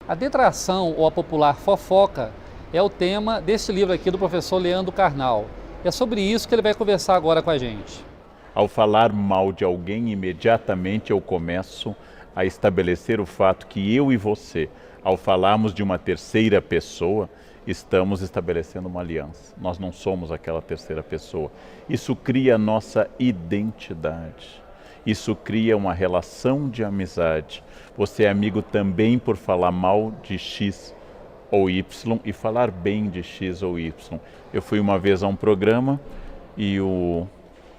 A detração ou a popular fofoca é o tema deste livro aqui do professor Leandro Carnal. É sobre isso que ele vai conversar agora com a gente. Ao falar mal de alguém, imediatamente eu começo a estabelecer o fato que eu e você, ao falarmos de uma terceira pessoa, estamos estabelecendo uma aliança. Nós não somos aquela terceira pessoa. Isso cria a nossa identidade. Isso cria uma relação de amizade. Você é amigo também por falar mal de X ou Y e falar bem de X ou Y. Eu fui uma vez a um programa e o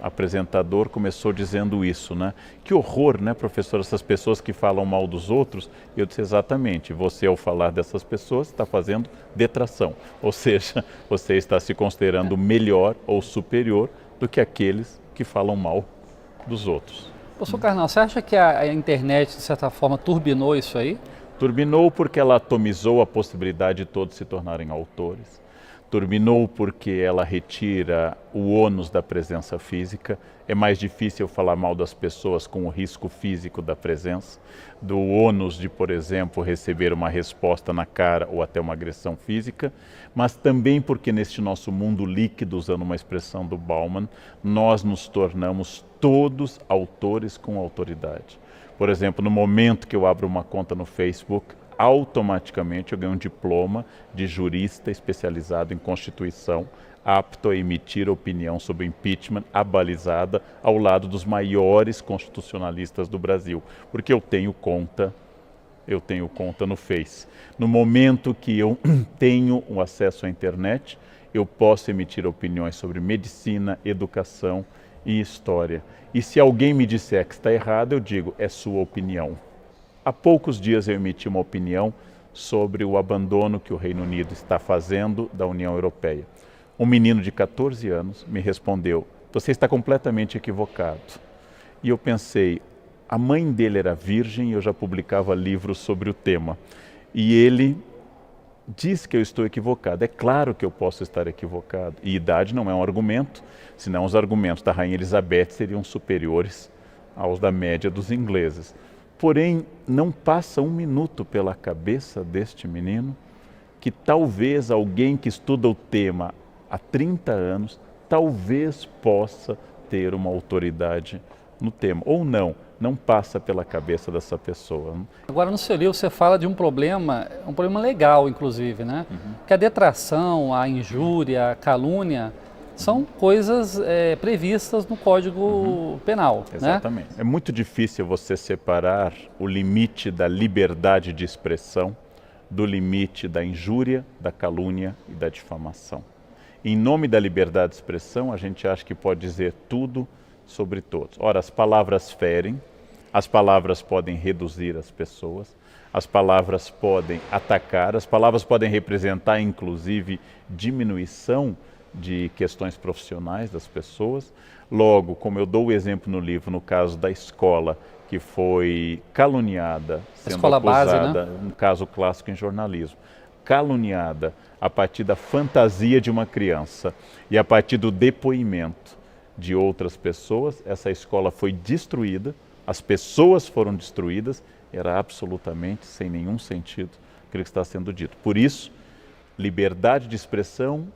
apresentador começou dizendo isso, né? Que horror, né, professor, essas pessoas que falam mal dos outros. Eu disse exatamente, você ao falar dessas pessoas está fazendo detração, ou seja, você está se considerando melhor ou superior do que aqueles que falam mal dos outros. Professor Carnal, você acha que a internet, de certa forma, turbinou isso aí? Turbinou porque ela atomizou a possibilidade de todos se tornarem autores. Turbinou porque ela retira o ônus da presença física. É mais difícil falar mal das pessoas com o risco físico da presença, do ônus de, por exemplo, receber uma resposta na cara ou até uma agressão física, mas também porque neste nosso mundo líquido, usando uma expressão do Bauman, nós nos tornamos todos autores com autoridade. Por exemplo, no momento que eu abro uma conta no Facebook, automaticamente eu ganho um diploma de jurista especializado em Constituição, apto a emitir opinião sobre impeachment abalizada ao lado dos maiores constitucionalistas do Brasil, porque eu tenho conta no Face. No momento que eu tenho o acesso à internet, eu posso emitir opiniões sobre medicina, educação e história. E se alguém me disser que está errado, eu digo, é sua opinião. Há poucos dias eu emiti uma opinião sobre o abandono que o Reino Unido está fazendo da União Europeia. Um menino de 14 anos me respondeu, você está completamente equivocado. E eu pensei, a mãe dele era virgem e eu já publicava livros sobre o tema. E ele diz que eu estou equivocado. É claro que eu posso estar equivocado. E idade não é um argumento, senão os argumentos da Rainha Elizabeth seriam superiores aos da média dos ingleses. Porém, não passa um minuto pela cabeça deste menino que talvez alguém que estuda o tema há 30 anos, talvez possa ter uma autoridade no tema. Ou não passa pela cabeça dessa pessoa. Agora, no seu livro, você fala de um problema legal, inclusive, né? Que a detração, a injúria, a calúnia são coisas previstas no Código Penal. Exatamente. Né? É muito difícil você separar o limite da liberdade de expressão do limite da injúria, da calúnia e da difamação. Em nome da liberdade de expressão, a gente acha que pode dizer tudo sobre todos. Ora, as palavras ferem, as palavras podem reduzir as pessoas, as palavras podem atacar, as palavras podem representar, inclusive, diminuição de questões profissionais das pessoas. Logo, como eu dou o exemplo no livro, no caso da escola, que foi caluniada, sendo acusada, um caso clássico em jornalismo, caluniada a partir da fantasia de uma criança e a partir do depoimento de outras pessoas, essa escola foi destruída, as pessoas foram destruídas, era absolutamente sem nenhum sentido aquilo que está sendo dito. Por isso, liberdade de expressão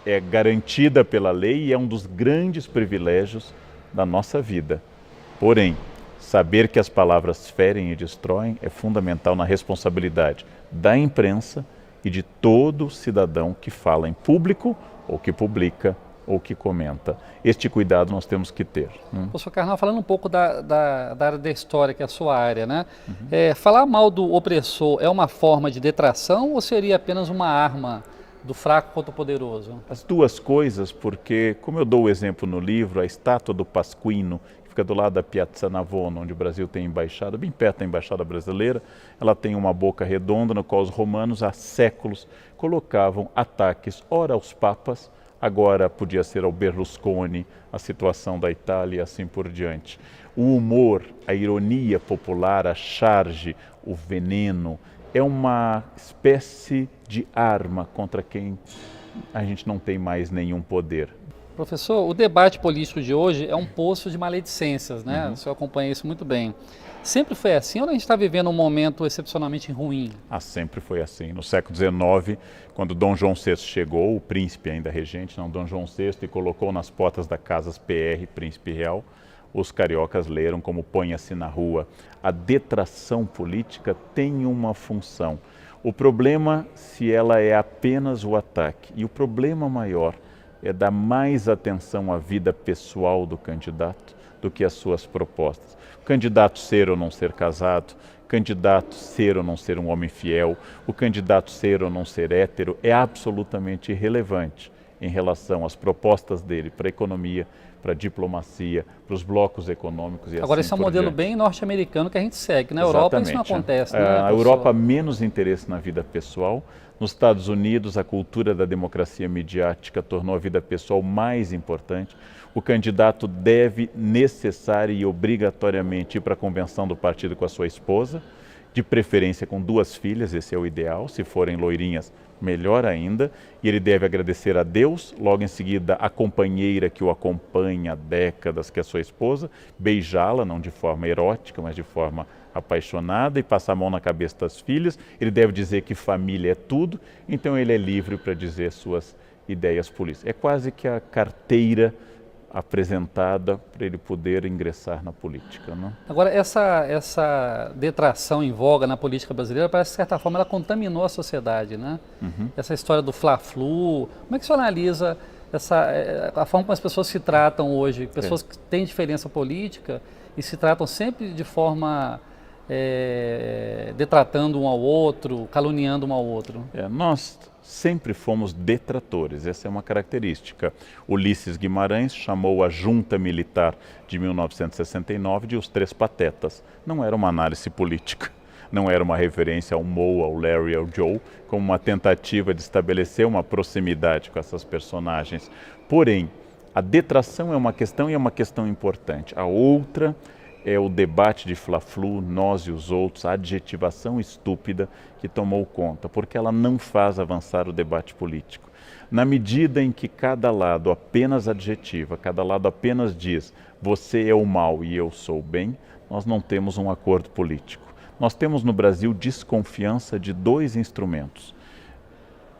é garantida pela lei e é um dos grandes privilégios da nossa vida. Porém, saber que as palavras ferem e destroem é fundamental na responsabilidade da imprensa e de todo cidadão que fala em público ou que publica ou que comenta. Este cuidado nós temos que ter. Professor Carnal, falando um pouco da área da história, que é a sua área, né? Falar mal do opressor é uma forma de detração ou seria apenas uma arma do fraco contra o poderoso? As duas coisas, porque, como eu dou o exemplo no livro, a estátua do Pasquino, que fica do lado da Piazza Navona, onde o Brasil tem embaixada, bem perto da embaixada brasileira, ela tem uma boca redonda no qual os romanos há séculos colocavam ataques, ora aos papas, agora podia ser ao Berlusconi, a situação da Itália e assim por diante. O humor, a ironia popular, a charge, o veneno, é uma espécie de arma contra quem a gente não tem mais nenhum poder. Professor, o debate político de hoje é um poço de maledicências, né? O senhor acompanha isso muito bem. Sempre foi assim ou a gente está vivendo um momento excepcionalmente ruim? Sempre foi assim. No século XIX, quando Dom João VI chegou, o príncipe ainda regente, não Dom João VI, e colocou nas portas da Casas PR, Príncipe Real, os cariocas leram como ponha-se na rua. A detração política tem uma função. O problema, se ela é apenas o ataque, e o problema maior é dar mais atenção à vida pessoal do candidato do que às suas propostas. O candidato ser ou não ser casado, o candidato ser ou não ser um homem fiel, o candidato ser ou não ser hétero é absolutamente irrelevante em relação às propostas dele para a economia, para a diplomacia, para os blocos econômicos e Agora, assim esse é um por modelo diante. bem norte-americano que a gente segue. Na Europa isso não acontece, né, A professor? Europa menos interesse na vida pessoal. Nos Estados Unidos, a cultura da democracia midiática tornou a vida pessoal mais importante. O candidato deve necessária e obrigatoriamente ir para a convenção do partido com a sua esposa, de preferência com 2 filhas, esse é o ideal. Se forem loirinhas, melhor ainda. E ele deve agradecer a Deus, logo em seguida a companheira que o acompanha há décadas, que é a sua esposa, beijá-la, não de forma erótica, mas de forma apaixonada, e passar a mão na cabeça das filhas. Ele deve dizer que família é tudo, então ele é livre para dizer suas ideias políticas. É quase que a carteira apresentada para ele poder ingressar na política, não? Agora, essa detração em voga na política brasileira, parece que, de certa forma, ela contaminou a sociedade, né? Essa história do Fla-Flu, como é que você analisa a forma como as pessoas se tratam hoje? Pessoas que têm diferença política e se tratam sempre de forma detratando um ao outro, caluniando um ao outro. Nós sempre fomos detratores, essa é uma característica. Ulisses Guimarães chamou a junta militar de 1969 de os 3 patetas. Não era uma análise política, não era uma referência ao Moe, ao Larry, ao Joe, como uma tentativa de estabelecer uma proximidade com essas personagens. Porém, a detração é uma questão e é uma questão importante. A outra é o debate de Fla-Flu, nós e os outros, a adjetivação estúpida que tomou conta, porque ela não faz avançar o debate político. Na medida em que cada lado apenas adjetiva, cada lado apenas diz você é o mal e eu sou o bem, nós não temos um acordo político. Nós temos no Brasil desconfiança de 2 instrumentos.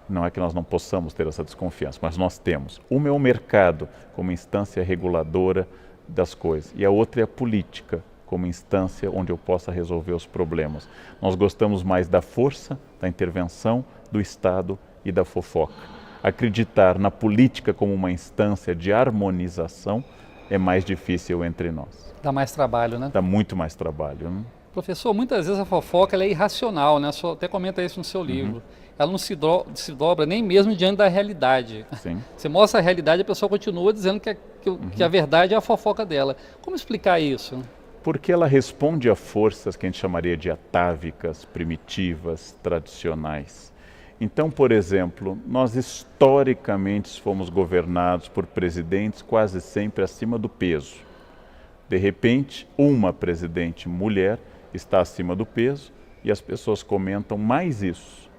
Não é que nós não possamos ter essa desconfiança, mas nós temos. Uma é o mercado como instância reguladora das coisas, e a outra é a política como instância onde eu possa resolver os problemas. Nós gostamos mais da força, da intervenção, do Estado e da fofoca. Acreditar na política como uma instância de harmonização é mais difícil entre nós. Dá mais trabalho, né? Dá muito mais trabalho, né? Professor, muitas vezes a fofoca ela é irracional, né? O senhor até comenta isso no seu livro. Ela não se dobra nem mesmo diante da realidade. Sim. Você mostra a realidade e a pessoa continua dizendo que a verdade é a fofoca dela. Como explicar isso? Porque ela responde a forças que a gente chamaria de atávicas, primitivas, tradicionais. Então, por exemplo, nós historicamente fomos governados por presidentes quase sempre acima do peso. De repente, uma presidente mulher está acima do peso e as pessoas comentam mais isso,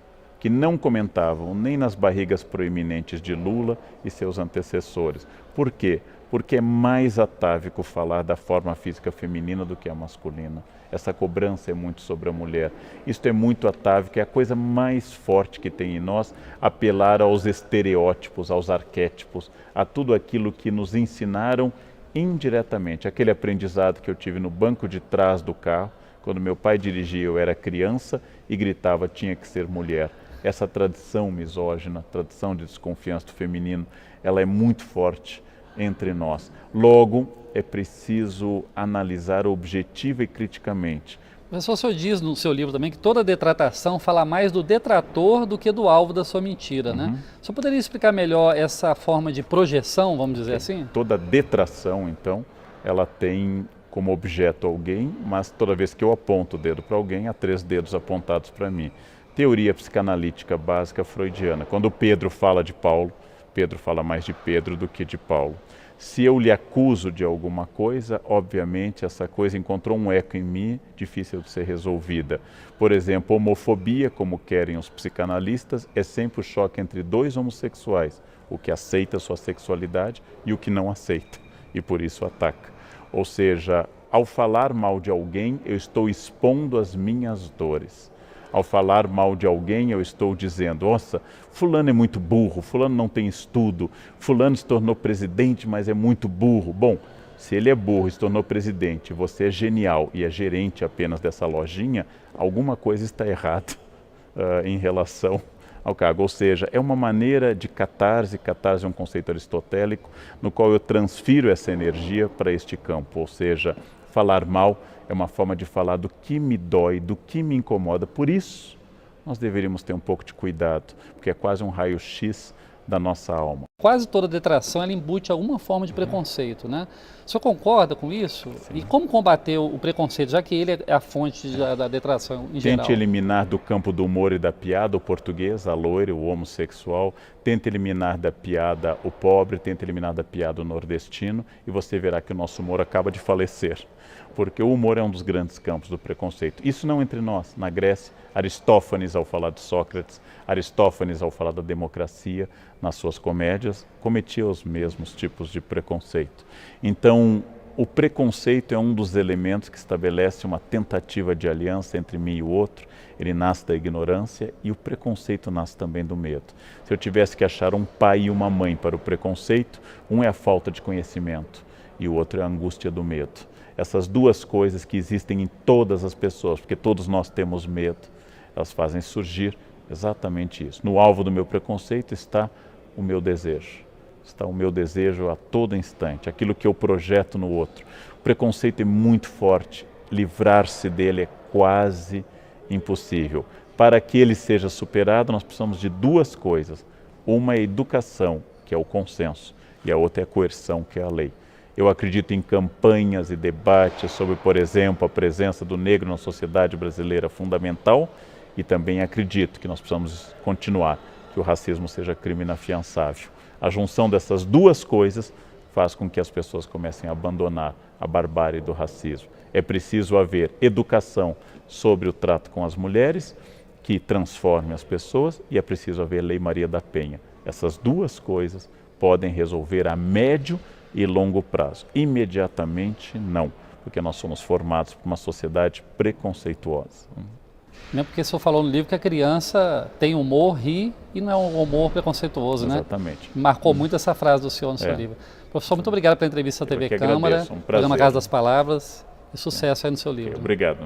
que não comentavam nem nas barrigas proeminentes de Lula e seus antecessores. Por quê? Porque é mais atávico falar da forma física feminina do que a masculina. Essa cobrança é muito sobre a mulher. Isto é muito atávico, é a coisa mais forte que tem em nós, apelar aos estereótipos, aos arquétipos, a tudo aquilo que nos ensinaram indiretamente. Aquele aprendizado que eu tive no banco de trás do carro, quando meu pai dirigia, eu era criança e gritava, tinha que ser mulher. Essa tradição misógina, tradição de desconfiança do feminino, ela é muito forte entre nós. Logo, é preciso analisar objetiva e criticamente. Mas o senhor diz no seu livro também que toda detratação fala mais do detrator do que do alvo da sua mentira, né? O senhor poderia explicar melhor essa forma de projeção, vamos dizer assim? Toda detração, então, ela tem como objeto alguém, mas toda vez que eu aponto o dedo para alguém, há 3 dedos apontados para mim. Teoria psicanalítica básica freudiana. Quando Pedro fala de Paulo, Pedro fala mais de Pedro do que de Paulo. Se eu lhe acuso de alguma coisa, obviamente essa coisa encontrou um eco em mim, difícil de ser resolvida. Por exemplo, homofobia, como querem os psicanalistas, é sempre o choque entre 2 homossexuais, o que aceita sua sexualidade e o que não aceita, e por isso ataca. Ou seja, ao falar mal de alguém, eu estou expondo as minhas dores. Ao falar mal de alguém, eu estou dizendo, nossa, fulano é muito burro, fulano não tem estudo, fulano se tornou presidente, mas é muito burro. Bom, se ele é burro e se tornou presidente, você é genial e é gerente apenas dessa lojinha, alguma coisa está errada em relação ao cargo. Ou seja, é uma maneira de catarse. Catarse é um conceito aristotélico no qual eu transfiro essa energia para este campo. Ou seja, falar mal é uma forma de falar do que me dói, do que me incomoda. Por isso, nós deveríamos ter um pouco de cuidado, porque é quase um raio-x da nossa alma. Quase toda detração ela embute alguma forma de preconceito, né? O senhor concorda com isso? Sim. E como combater o preconceito, já que ele é a fonte da detração em geral? Tente eliminar do campo do humor e da piada o português, a loira, o homossexual. Tente eliminar da piada o pobre, tente eliminar da piada o nordestino e você verá que o nosso humor acaba de falecer. Porque o humor é um dos grandes campos do preconceito. Isso não entre nós. Na Grécia, Aristófanes, ao falar de Sócrates, Aristófanes, ao falar da democracia, nas suas comédias, cometia os mesmos tipos de preconceito. Então, o preconceito é um dos elementos que estabelece uma tentativa de aliança entre mim e o outro. Ele nasce da ignorância e o preconceito nasce também do medo. Se eu tivesse que achar um pai e uma mãe para o preconceito, um é a falta de conhecimento e o outro é a angústia do medo. Essas duas coisas que existem em todas as pessoas, porque todos nós temos medo, elas fazem surgir exatamente isso. No alvo do meu preconceito está o meu desejo. Está o meu desejo a todo instante, aquilo que eu projeto no outro. O preconceito é muito forte, livrar-se dele é quase impossível. Para que ele seja superado, nós precisamos de duas coisas. Uma é a educação, que é o consenso, e a outra é a coerção, que é a lei. Eu acredito em campanhas e debates sobre, por exemplo, a presença do negro na sociedade brasileira fundamental e também acredito que nós precisamos continuar, que o racismo seja crime inafiançável. A junção dessas duas coisas faz com que as pessoas comecem a abandonar a barbárie do racismo. É preciso haver educação sobre o trato com as mulheres, que transforme as pessoas, e é preciso haver Lei Maria da Penha. Essas duas coisas podem resolver a médio e longo prazo. Imediatamente, não, porque nós somos formados por uma sociedade preconceituosa. Não, porque o senhor falou no livro que a criança tem humor, ri e não é um humor preconceituoso, né? Exatamente. Marcou muito essa frase do senhor no seu livro. Professor, muito obrigado pela entrevista à TV Câmara, um programa Casa das Palavras, e sucesso aí no seu livro. Obrigado.